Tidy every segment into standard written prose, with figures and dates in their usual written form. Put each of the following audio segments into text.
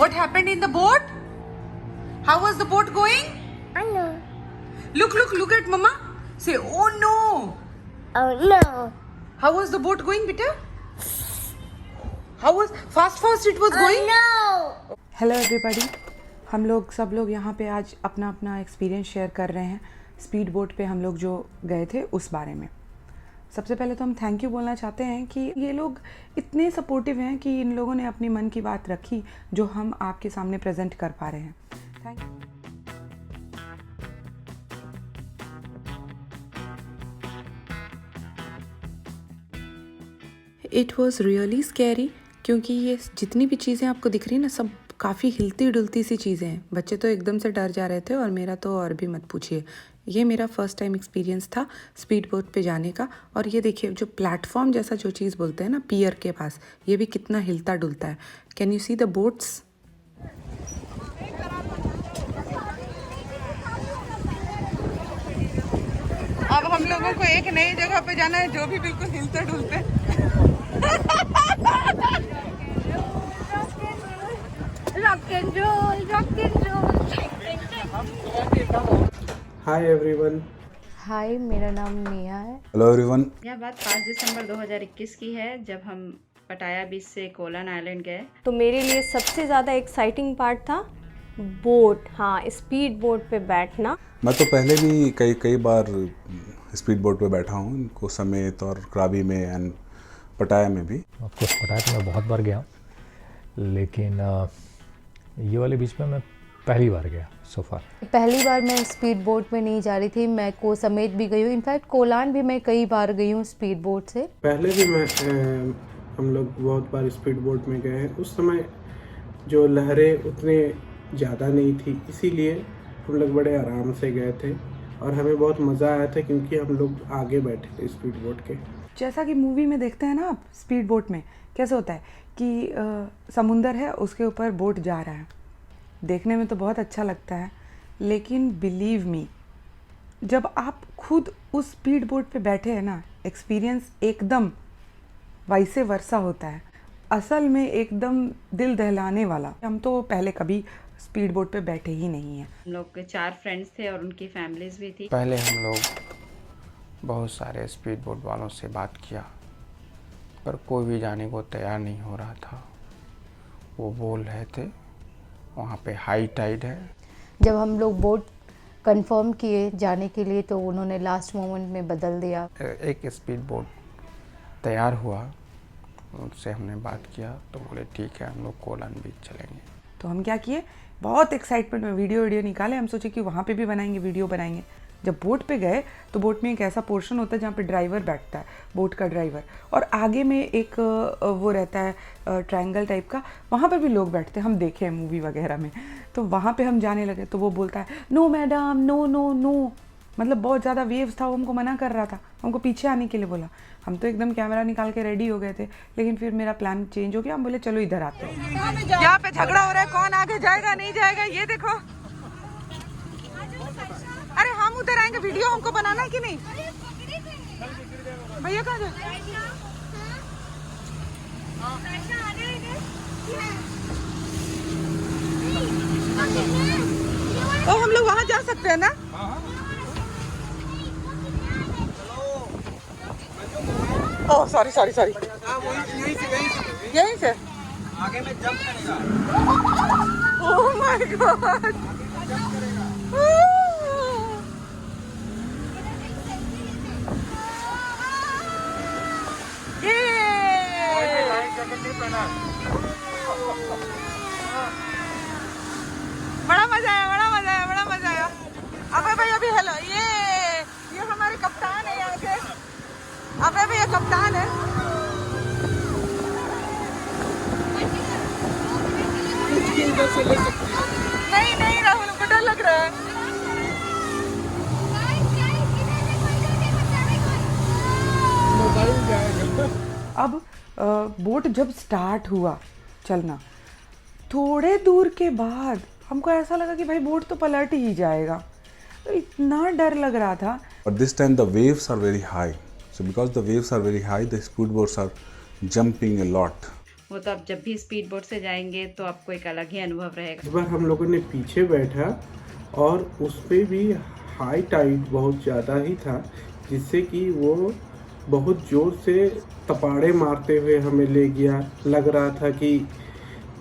What happened in the boat? How was the boat going? Oh no. Look at mama. Say, oh no. Oh no. How was the boat going, beta? How was fast it was going? Oh no. Hello everybody, हम लोग सब लोग यहाँ पे आज अपना अपना experience share कर रहे हैं स्पीड बोट पे हम लोग जो गए थे उस बारे में। सबसे पहले तो हम थैंक यू बोलना चाहते हैं कि ये लोग इतने सपोर्टिव हैं कि इन लोगों ने अपनी मन की बात रखी जो हम आपके सामने प्रेजेंट कर पा रहे हैं। Thank you. It was really scary क्योंकि ये जितनी भी चीज़ें आपको दिख रही हैं ना, सब काफ़ी हिलती डुलती सी चीज़ें हैं। बच्चे तो एकदम से डर जा रहे थे और मेरा तो और भी मत पूछिए। ये मेरा फर्स्ट टाइम एक्सपीरियंस था स्पीड बोट पे जाने का। और ये देखिए जो प्लेटफॉर्म जैसा जो चीज़ बोलते हैं ना पियर के पास, ये भी कितना हिलता डुलता है। Can you see the boats? अब हम लोगों को एक नई जगह पे जाना है जो भी बिल्कुल हिलते डुलते। Rock and roll, rock and roll. Hi everyone. Hi, मेरा नाम नेहा है। Hello everyone. यह बात 5 दिसंबर 2021 की है जब हम पटाया बीच से कोलन आइलैंड गए। तो मेरे लिए सबसे ज़्यादा एक्साइटिंग पार्ट था बोट, हाँ, स्पीड बोट पे बैठना। मैं तो पहले भी कई बार स्पीड बोट पे बैठा हूँ, कोसमेत और क्राबी में एंड पटाया में भी। ऑफकोर्स पटाया तो मैं बहुत बार गया हूँ, लेकिन ये वाले बीच में मैं पहली बार गया सो फार। पहली बार मैं स्पीड बोट में नहीं जा रही थी, मैं कोसमेत भी गई हूँ। इनफैक्ट कोलान भी मैं कई बार गई हूँ स्पीड बोट से। पहले भी हम लोग बहुत बार स्पीड बोट में गए हैं। उस समय जो लहरें उतने ज़्यादा नहीं थी, इसीलिए हम लोग बड़े आराम से गए थे और हमें बहुत मज़ा आया था क्योंकि हम लोग आगे बैठे थे स्पीड बोट के। जैसा कि मूवी में देखते हैं ना आप, स्पीड बोट में कैसे होता है कि समुंदर है, उसके ऊपर बोट जा रहा है। देखने में तो बहुत अच्छा लगता है, लेकिन बिलीव मी, जब आप खुद उस स्पीड बोट पे बैठे हैं ना, एक्सपीरियंस एकदम वैसे वर्सा होता है। असल में एकदम दिल दहलाने वाला। हम तो पहले कभी स्पीड बोट पे बैठे ही नहीं हैं। हम लोग के 4 फ्रेंड्स थे और उनकी फैमिलीज भी थी। पहले हम लोग बहुत सारे स्पीड बोट वालों से बात किया, पर कोई भी जाने को तैयार नहीं हो रहा था। वो बोल रहे थे वहाँ पे हाई टाइड है। जब हम लोग बोट कंफर्म किए जाने के लिए तो उन्होंने लास्ट मोमेंट में बदल दिया। एक स्पीड बोट तैयार हुआ, उनसे हमने बात किया तो बोले ठीक है, हम लोग कोलन बीच चलेंगे। तो हम क्या किए, बहुत एक्साइटमेंट में वीडियो निकाले। हम सोचे कि वहाँ पे भी बनाएंगे, वीडियो बनाएंगे। जब बोट पे गए तो बोट में एक ऐसा पोर्शन होता है जहाँ पे ड्राइवर बैठता है, बोट का ड्राइवर, और आगे में एक वो रहता है ट्रायंगल टाइप का, वहाँ पर भी लोग बैठते हैं। हम देखे हैं मूवी वगैरह में। तो वहाँ पे हम जाने लगे तो वो बोलता है no madam, no no no, मतलब बहुत ज़्यादा वेव्स था, वो हमको मना कर रहा था, हमको पीछे आने के लिए बोला। हम तो एकदम कैमरा निकाल के रेडी हो गए थे, लेकिन फिर मेरा प्लान चेंज हो गया। हम बोले चलो इधर आते हैं। यहाँ पे झगड़ा हो रहा है, कौन आगे जाएगा नहीं जाएगा, ये देखो। अरे हम उधर आएंगे, वीडियो हमको बनाना है कि नहीं? भैया कहाँ गए? तो हम लोग वहाँ जा सकते हैं ना? ओह सॉरी यहीं से आगे में जंप करेगा। ओह माय गॉड, बड़ा मजा आया। अबे भैया भी हेलो, ये हमारे कप्तान है यहाँ के। अबे भैया कप्तान है। नहीं राहुल, हमको डर लग रहा है। अब बोट जब स्टार्ट हुआ चलना, थोड़े दूर के बाद हमको ऐसा लगा कि भाई बोट तो पलट ही जाएगा। तो इतना डर लग रहा था। But this time the waves are very high. So because the waves are very high, the speedboats are jumping a lot. वो तो आप जब भी स्पीड बोट से जाएंगे तो आपको एक अलग ही अनुभव रहेगा। इस बार हम लोगों ने पीछे बैठा और उस पे भी हाई टाइड बहुत ज़्यादा ही था, जिससे कि वो बहुत ज़ोर से तपाड़े मारते हुए हमें ले गया। लग रहा था कि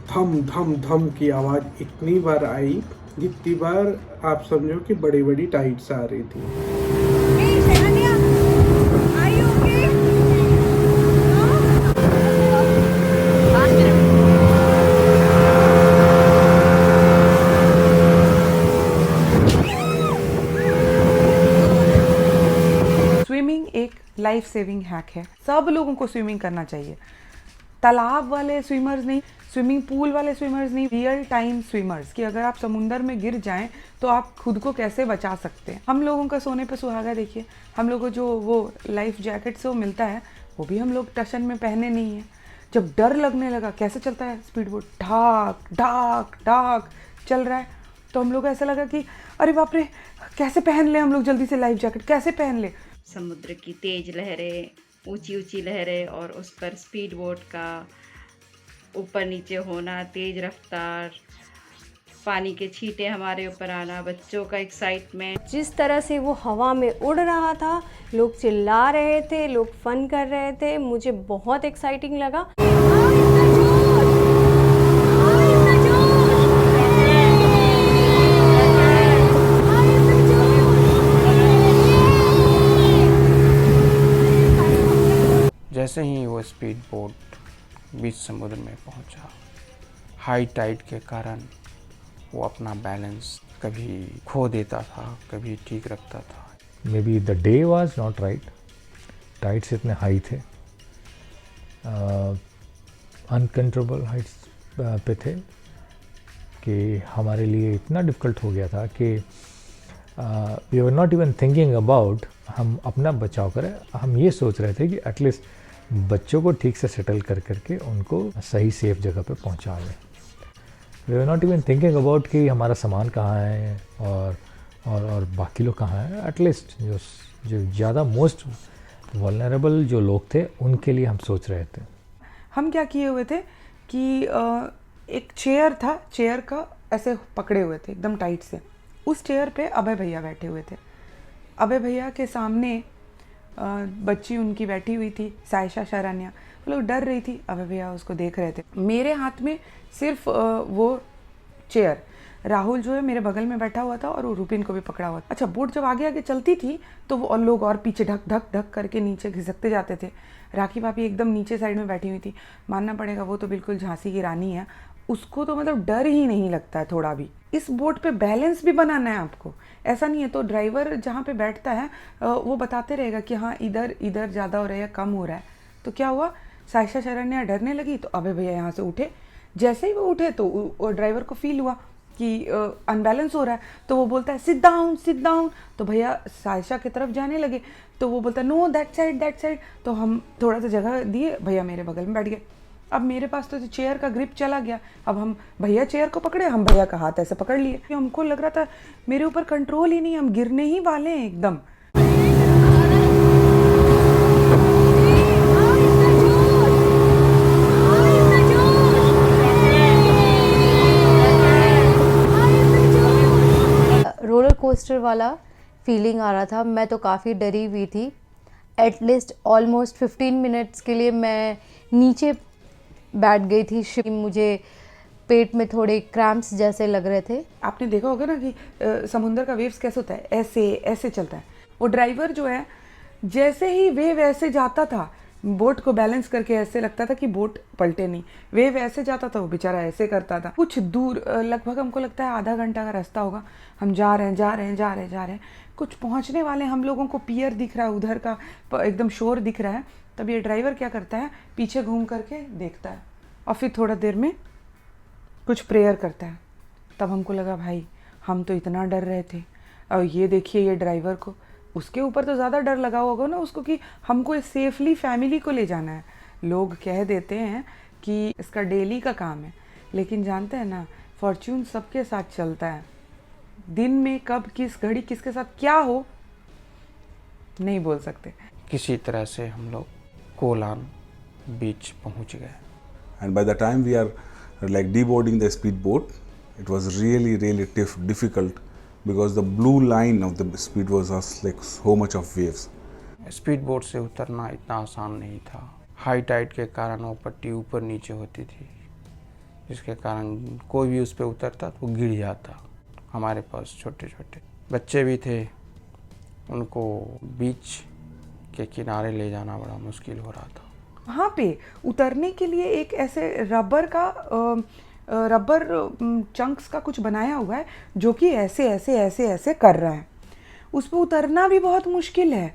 धम धम धम की आवाज़ इतनी बार आई जितनी बार आप समझो कि बड़ी बड़ी टाइड्स आ रही थी। स्विमिंग एक लाइफ सेविंग हैक है, सब लोगों को स्विमिंग करना चाहिए। तालाब वाले स्विमर्स नहीं, स्विमिंग पूल वाले स्विमर्स नहीं, रियल टाइम स्विमर्स कि अगर आप समुंदर में गिर जाएं तो आप खुद को कैसे बचा सकते हैं। हम लोगों का सोने पे सुहागा देखिए, हम लोगों को जो वो लाइफ जैकेट से वो मिलता है वो भी हम लोग टशन में पहने नहीं है। जब डर लगने लगा, कैसे चलता है स्पीड बोट, ढाक ढाक ढाक चल रहा है, तो हम लोग को ऐसा लगा कि अरे बाप रे, कैसे पहन ले हम लोग जल्दी से लाइफ जैकेट, कैसे पहन ले। समुद्र की तेज लहरें, ऊंची ऊंची लहरें और उस पर स्पीड बोट का ऊपर नीचे होना, तेज रफ्तार, पानी के छींटे हमारे ऊपर आना, बच्चों का एक्साइटमेंट। जिस तरह से वो हवा में उड़ रहा था, लोग चिल्ला रहे थे, लोग फन कर रहे थे, मुझे बहुत एक्साइटिंग लगा। जैसे ही वो स्पीड बोट बीच समुद्र में पहुंचा, हाई टाइड के कारण वो अपना बैलेंस कभी खो देता था, कभी ठीक रखता था। May be the day was not right, tides इतने हाई थे, अनकंट्रोलेबल हाइट्स पे थे कि हमारे लिए इतना डिफ़िकल्ट हो गया था कि we were not even thinking about हम अपना बचाव करें। हम ये सोच रहे थे कि एटलीस्ट बच्चों को ठीक से सेटल कर करके उनको सही सेफ जगह पे पहुंचा लें। We are not even thinking about कि हमारा सामान कहाँ है और बाकी लोग कहाँ हैं। एटलीस्ट जो ज़्यादा मोस्ट वल्नरेबल जो लोग थे उनके लिए हम सोच रहे थे। हम क्या किए हुए थे कि एक चेयर था, चेयर का ऐसे पकड़े हुए थे एकदम टाइट से। उस चेयर पे अभय भैया बैठे हुए थे। अभय भैया के सामने बच्ची उनकी बैठी हुई थी, सायशा शरण्या। वो लोग डर रही थी, अभय भैया उसको देख रहे थे। मेरे हाथ में सिर्फ वो चेयर, राहुल जो है मेरे बगल में बैठा हुआ था और वो रूपिन को भी पकड़ा हुआ था। अच्छा, बोट जब आगे आगे चलती थी तो वो और लोग और पीछे ढक ढक ढक करके नीचे घिसकते जाते थे। राखी भाभी एकदम नीचे साइड में बैठी हुई थी। मानना पड़ेगा वो तो बिल्कुल झांसी की रानी है, उसको तो मतलब डर ही नहीं लगता है थोड़ा भी। इस बोट पे बैलेंस भी बनाना है आपको, ऐसा नहीं है। तो ड्राइवर जहाँ पे बैठता है वो बताते रहेगा कि हाँ इधर इधर ज़्यादा हो रहा है या कम हो रहा है। तो क्या हुआ, सायशा शरण्या डरने लगी तो अभय भैया यहाँ से उठे। जैसे ही वो उठे तो ड्राइवर को फील हुआ कि अनबैलेंस हो रहा है, तो वो बोलता है सिट डाउन सिट डाउन। तो भैया सायशा की तरफ जाने लगे तो वो बोलता है नो दैट साइड। तो हम थोड़ा सा जगह दिए, भैया मेरे बगल में बैठ गए। अब मेरे पास तो चेयर का ग्रिप चला गया। अब हम भैया चेयर को पकड़े, हम भैया का हाथ ऐसे पकड़ लिए। हमको लग रहा था मेरे ऊपर कंट्रोल ही नहीं, हम गिरने ही वाले हैं एकदम। रोलर कोस्टर वाला फीलिंग आ रहा था। मैं तो काफ़ी डरी हुई थी। एटलीस्ट ऑलमोस्ट 15 मिनट्स के लिए मैं नीचे बैठ गई थी। मुझे पेट में थोड़े क्रैम्प्स जैसे लग रहे थे। आपने देखा होगा ना कि समुंदर का वेव्स कैसे होता है, ऐसे ऐसे चलता है। वो ड्राइवर जो है जैसे ही वेव ऐसे जाता था, बोट को बैलेंस करके ऐसे लगता था कि बोट पलटे नहीं। वेव ऐसे जाता था, वो बेचारा ऐसे करता था। कुछ दूर, लगभग हमको लगता है आधा घंटा का रास्ता होगा। हम जा रहे हैं। कुछ पहुंचने वाले हम लोगों को पियर दिख रहा है, उधर का एकदम शोर दिख रहा है। तब ये ड्राइवर क्या करता है, पीछे घूम करके देखता है और फिर थोड़ा देर में कुछ प्रेयर करता है। तब हमको लगा भाई हम तो इतना डर रहे थे और ये देखिए ये ड्राइवर को, उसके ऊपर तो ज़्यादा डर लगा होगा ना उसको कि हमको सेफली फैमिली को ले जाना है। लोग कह देते हैं कि इसका डेली का काम है, लेकिन जानते हैं ना फॉर्च्यून सबके साथ चलता है। दिन में कब किस घड़ी किसके साथ क्या हो नहीं बोल सकते। किसी तरह से हम लोग कोलान बीच पहुंच गए। And by the time we are like deboarding the speedboat, it was really difficult because the blue line of the speed was like so much of waves. Speed boat से उतरना इतना आसान नहीं था। हाई टाइड के कारण वो पट्टी ऊपर नीचे होती थी, जिसके कारण कोई भी उस पर उतरता तो वो गिर जाता। हमारे पास छोटे छोटे बच्चे भी थे, उनको बीच के किनारे ले जाना बड़ा मुश्किल हो रहा था। वहाँ पे उतरने के लिए एक ऐसे रबर चंक्स का कुछ बनाया हुआ है जो कि ऐसे ऐसे ऐसे ऐसे कर रहा है। उस पर उतरना भी बहुत मुश्किल है,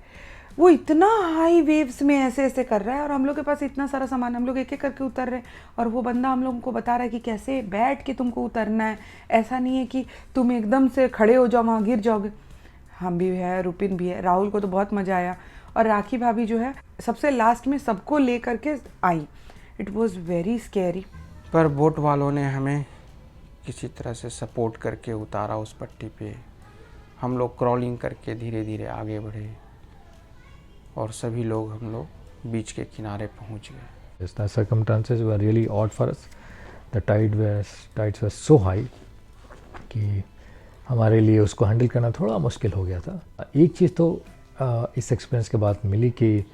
वो इतना हाई वेव्स में ऐसे ऐसे कर रहा है और हम लोग के पास इतना सारा सामान, हम लोग एक एक करके उतर रहे हैं और वो बंदा हम लोगों को बता रहा है कि कैसे बैठ के तुमको उतरना है, ऐसा नहीं है कि तुम एकदम से खड़े हो जाओ वहाँ गिर जाओगे। हम भी है, रुपिन भी है, राहुल को तो बहुत मज़ा आया और राखी भाभी जो है सबसे लास्ट में सबको ले करके आई। It was very scary. पर बोट वालों ने हमें किसी तरह से सपोर्ट करके उतारा उस पट्टी पे। हम लोग क्रॉलिंग करके धीरे धीरे आगे बढ़े और सभी लोग हम लोग बीच के किनारे पहुंच गए। The circumstances were really odd for us. The tides were so high कि हमारे लिए उसको हैंडल करना थोड़ा मुश्किल हो गया था। एक चीज़ तो इस एक्सपीरियंस के बाद मिली कि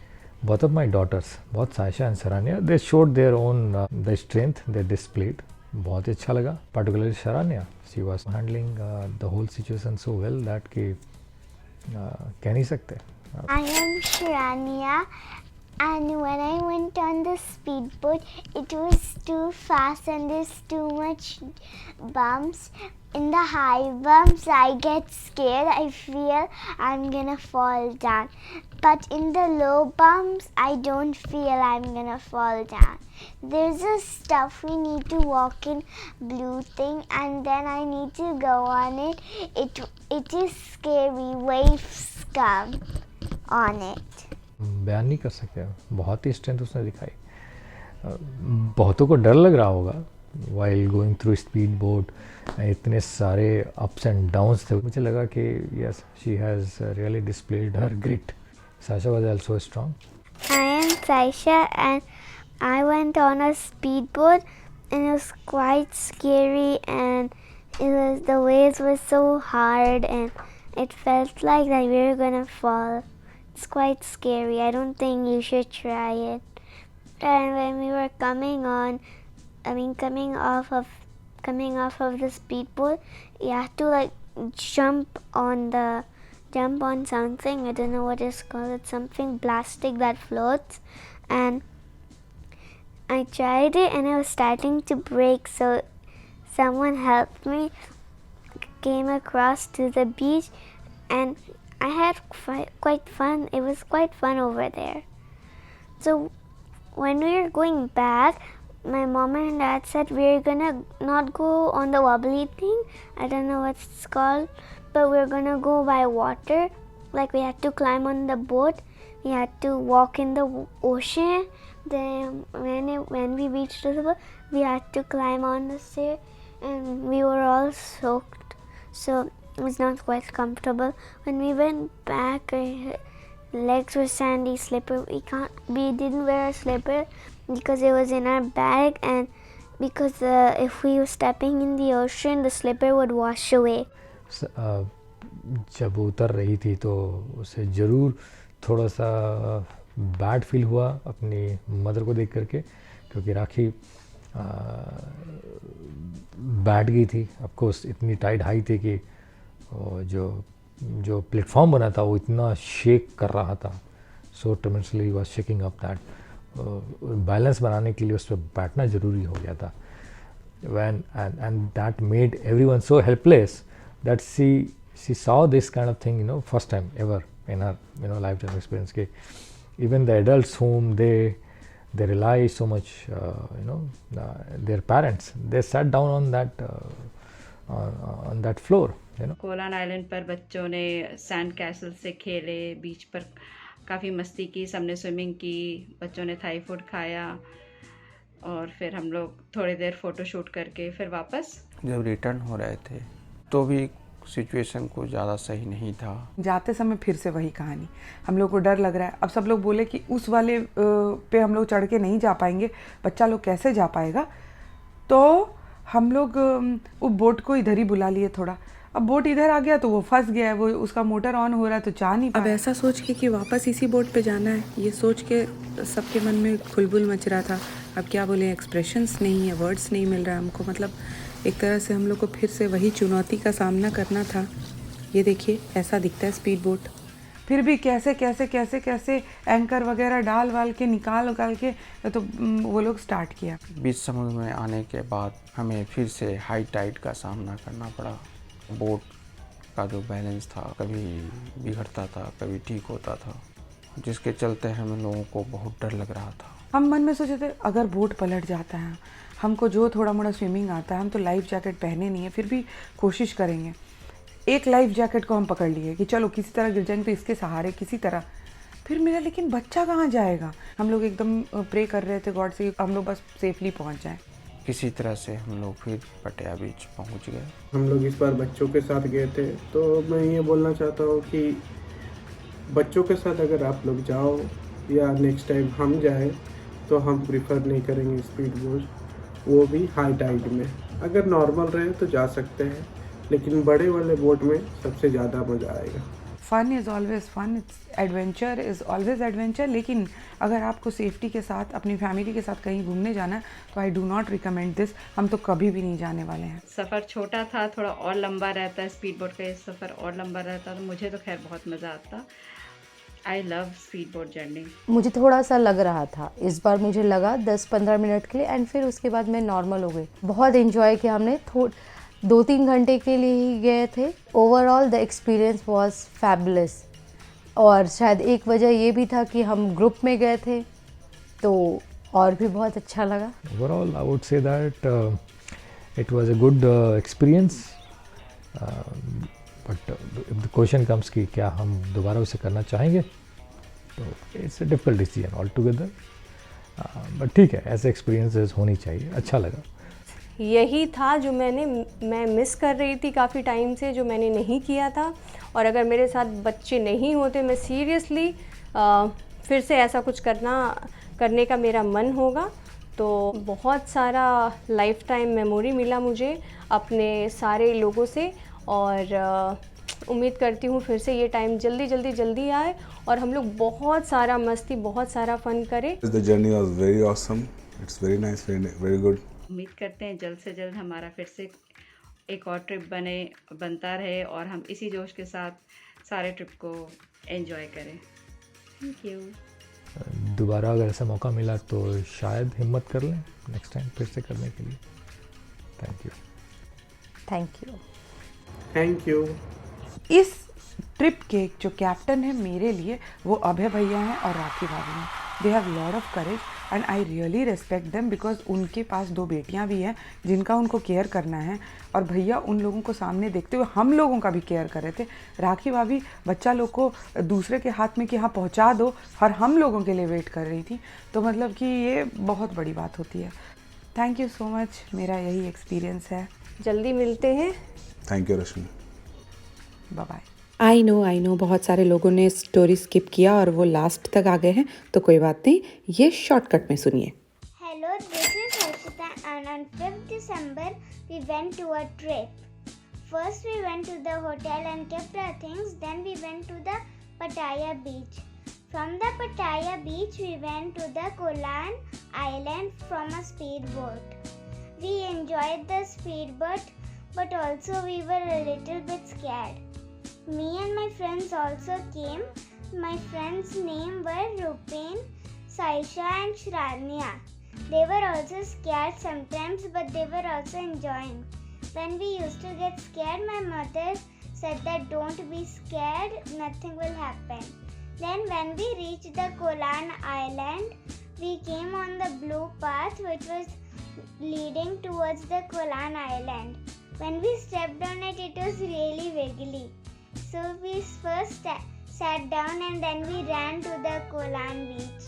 both of my daughters, both Saisha and Sharanya, they showed their own the strength they displayed. बहुत ही अच्छा लगा, particularly Sharanya. She was handling the whole situation so well that कि कह नहीं सकते। I am Sharanya, and when I went on the speedboat, it was too fast and there's too much bumps. In the high bumps, I get scared. I feel I'm gonna fall down. But in the low bumps, I don't feel I'm gonna fall down. There's a stuff we need to walk in, blue thing, and then I need to go on it. It is scary. Waves come on it. बयान नहीं कर सकते, बहुत ही strength उसने दिखाई। बहुतों को डर लग रहा होगा while going through speed boat, इतने सारे ups and downs थे। मुझे लगा कि yes, she has really displayed her grit. Sasha was also strong. I am Saisha, and I went on a speedboat, and it was quite scary, and the waves were so hard, and it felt like that we were gonna fall. It's quite scary. I don't think you should try it. And when we were coming off of the speedboat, you have to like jump on something. I don't know what it's called. It's something plastic that floats. And I tried it, and it was starting to break. So someone helped me, came across to the beach, and I had quite fun. It was quite fun over there. So when we were going back, my mom and dad said we're gonna not go on the wobbly thing. I don't know what it's called, but we're gonna go by water. Like we had to climb on the boat. We had to walk in the ocean. Then when we reached the boat, we had to climb on the stair, and we were all soaked. So it was not quite comfortable. When we went back, our legs were sandy, slippery. We didn't wear a slipper because it was in our bag, and because if we were stepping in the ocean, the slipper would wash away. जब उतर रही थी तो उसे ज़रूर थोड़ा सा bad feel हुआ अपनी मदर को देख करके, क्योंकि राखी बैठ गई थी। ऑफ कोर्स इतनी टाइड हाई थी कि जो प्लेटफॉर्म बना था वो इतना शेक कर रहा था। So tremendously was shaking up that balance बनाने के लिए उस पर बैठना ज़रूरी हो गया था। when and that made everyone so helpless that she saw this kind of thing, first time ever in her lifetime experience. Ke even the adults whom they rely so much, their parents, they sat down on that floor. Kolhan island पर बच्चों ने sand castle से खेले, बीच पर काफ़ी मस्ती की, सबने स्विमिंग की, बच्चों ने थाई फूड खाया और फिर हम लोग थोड़ी देर फ़ोटो शूट करके फिर वापस जब रिटर्न हो रहे थे तो भी सिचुएशन को ज़्यादा सही नहीं था। जाते समय फिर से वही कहानी, हम लोग को डर लग रहा है। अब सब लोग बोले कि उस वाले पे हम लोग चढ़ के नहीं जा पाएंगे, बच्चा लोग कैसे जा पाएगा। तो हम लोग वो बोट को इधर ही बुला लिए थोड़ा। अब बोट इधर आ गया तो वो फंस गया है, वो उसका मोटर ऑन हो रहा है तो जा नहीं पाया। अब ऐसा सोच के कि वापस इसी बोट पे जाना है, ये सोच के सबके मन में खुलबुल मच रहा था। अब क्या बोले, एक्सप्रेशंस नहीं है, वर्ड्स नहीं मिल रहा हमको। मतलब एक तरह से हम लोग को फिर से वही चुनौती का सामना करना था। ये देखिए ऐसा दिखता है स्पीड बोट। फिर भी कैसे कैसे कैसे कैसे एंकर वगैरह डाल वाल के निकाल के तो वो लोग स्टार्ट किया। बीच समुद्र में आने के बाद हमें फिर से हाई टाइड का सामना करना पड़ा। बोट का जो बैलेंस था कभी बिगड़ता था, कभी ठीक होता था, जिसके चलते हम लोगों को बहुत डर लग रहा था। हम मन में सोचे थे अगर बोट पलट जाता है, हमको जो थोड़ा मोड़ा स्विमिंग आता है, हम तो लाइफ जैकेट पहने नहीं है, फिर भी कोशिश करेंगे। एक लाइफ जैकेट को हम पकड़ लिए कि चलो किसी तरह गिर जाएंगे तो इसके सहारे किसी तरह। फिर मेरा लेकिन बच्चा कहाँ जाएगा। हम लोग एकदम प्रे कर रहे थे गॉड से हम लोग बस सेफली पहुँच जाएं। किसी तरह से हम लोग फिर पटिया बीच पहुंच गए। हम लोग इस बार बच्चों के साथ गए थे, तो मैं ये बोलना चाहता हूँ कि बच्चों के साथ अगर आप लोग जाओ या नेक्स्ट टाइम हम जाए तो हम प्रिफर नहीं करेंगे स्पीड बोट, वो भी हाई टाइड में। अगर नॉर्मल रहे तो जा सकते हैं, लेकिन बड़े वाले बोट में सबसे ज़्यादा मज़ा आएगा। Fun is always fun, adventure is always adventure. लेकिन अगर आपको सेफ्टी के साथ अपनी फैमिली के साथ कहीं घूमने जाना है तो I do not recommend this. हम तो कभी भी नहीं जाने वाले हैं। सफ़र छोटा था, थोड़ा और लंबा रहता है, स्पीड बोट का ये सफ़र और लंबा रहता, तो मुझे तो खैर बहुत मज़ा आता। I love speed boat journey. मुझे थोड़ा सा लग रहा था, इस बार मुझे लगा 10-15 मिनट के लिए, एंड फिर उसके बाद मैं नॉर्मल हो गई। बहुत इन्जॉय किया हमने। 2-3 घंटे के लिए ही गए थे। Overall the experience was fabulous. और शायद एक वजह ये भी था कि हम ग्रुप में गए थे, तो और भी बहुत अच्छा लगा। Overall I would say that it was a good experience, but if the question comes कि क्या हम दोबारा उसे करना चाहेंगे, तो it's a difficult decision all together. But ठीक है, ऐसे एक्सपीरियंसेस होनी चाहिए, अच्छा लगा। यही था जो मैं मिस कर रही थी काफ़ी टाइम से, जो मैंने नहीं किया था। और अगर मेरे साथ बच्चे नहीं होते, मैं सीरियसली फिर से ऐसा कुछ करने का मेरा मन होगा। तो बहुत सारा लाइफ टाइम मेमोरी मिला मुझे अपने सारे लोगों से, और उम्मीद करती हूँ फिर से ये टाइम जल्दी आए और हम लोग बहुत सारा मस्ती, बहुत सारा फन करें। The journey was very awesome. It's very nice, very good. उम्मीद करते हैं जल्द से जल्द हमारा फिर से एक और ट्रिप बनता रहे और हम इसी जोश के साथ सारे ट्रिप को एंजॉय करें। Thank you. दोबारा अगर ऐसा मौका मिला तो शायद हिम्मत कर लें नेक्स्ट टाइम फिर से करने के लिए। Thank you. Thank you. Thank you. इस ट्रिप के जो कैप्टन है मेरे लिए वो अभय भैया हैं और राखी भाभी हैं। They have lot of courage and I really respect them because उनके पास 2 बेटियां भी हैं जिनका उनको केयर करना है, और भैया उन लोगों को सामने देखते हुए हम लोगों का भी केयर कर रहे थे। राखी भाभी बच्चा लोग को दूसरे के हाथ में कि हाँ पहुंचा दो, और हम लोगों के लिए वेट कर रही थी। तो मतलब कि ये बहुत बड़ी बात होती है। थैंक यू सो मच, मेरा यही एक्सपीरियंस है। जल्दी मिलते हैं। Thank you, Rashmi. Bye bye. I know बहुत सारे लोगों ने स्टोरी स्किप किया और वो लास्ट तक आ गए हैं, तो कोई बात नहीं, ये शॉर्टकट में सुनिए। Hello, this is Harshita, and on 5th December we went to a trip. First we went to the hotel and kept our things, then we went to the Pattaya beach. From the Pattaya beach we went to the Kolan Island from a speedboat. We enjoyed the speedboat, but also we were a little bit scared. Me and my friends also came. My friends' name were Rupen, Saisha and Shranya. They were also scared sometimes, but they were also enjoying. When we used to get scared, my mother said that don't be scared, nothing will happen. Then when we reached the Kolan Island, we came on the blue path which was leading towards the Kolan Island. When we stepped on it, it was really wiggly. So we first sat down and then we ran to the Kolan beach.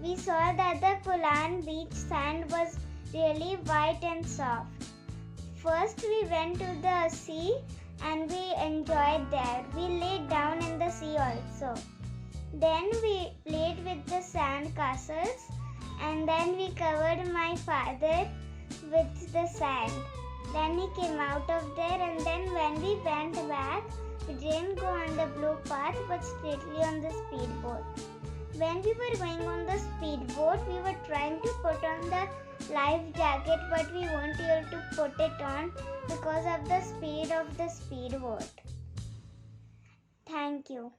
We saw that the Kolan beach sand was really white and soft. First we went to the sea and we enjoyed there. We laid down in the sea also. Then we played with the sand castles, and then we covered my father with the sand. Then he came out of there, and then when we went back, we didn't go on the blue path but straightly on the speedboat. When we were going on the speedboat, we were trying to put on the life jacket, but we weren't able to put it on because of the speed of the speedboat. Thank you.